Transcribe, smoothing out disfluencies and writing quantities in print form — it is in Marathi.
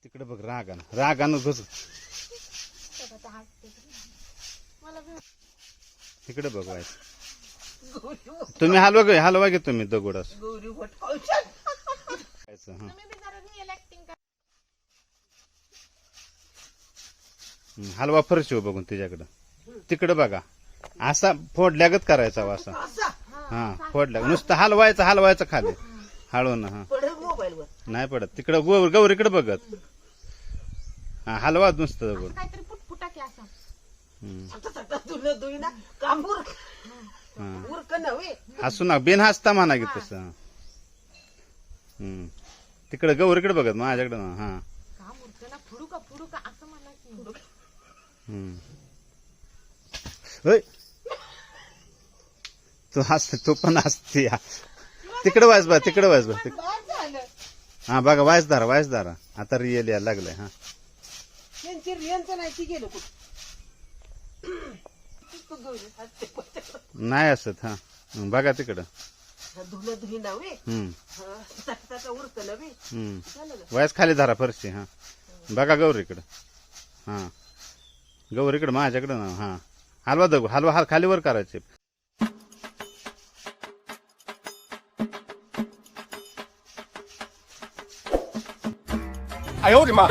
तिकडे बघ रागानं घुस. तिकडे बघ व्हायचं. तुम्ही हलवा घे तुम्ही दगड असं. हलवा फरशी बघून तिच्याकडं. तिकडे बघा असा फोडल्यागत करायचा असा. हा फोडल्या नुसतं हलवायचं खाली हळून. हा नाही पडत. तिकडं गौरीकडे बघत. हा हलवा नुसतं दगड. हसू ना बिन हसता म्हणा की तसं. तिकडे गौरीकडे बघत माझ्याकडे. हा तू हसते तू पण हसते. तिकडे वाज बा तिकडे वाज बा. हा बघा वायस दारा आता रिअल यायला लागलाय. हा नाही असत. हा बघा तिकडं वायस खाली धरा फरशी. हा बघा गौरीकडं. हा गौरीकडं माझ्याकडं ना. हा हलवा दगड हलवा खाली वर करायचे.哎呦我的妈！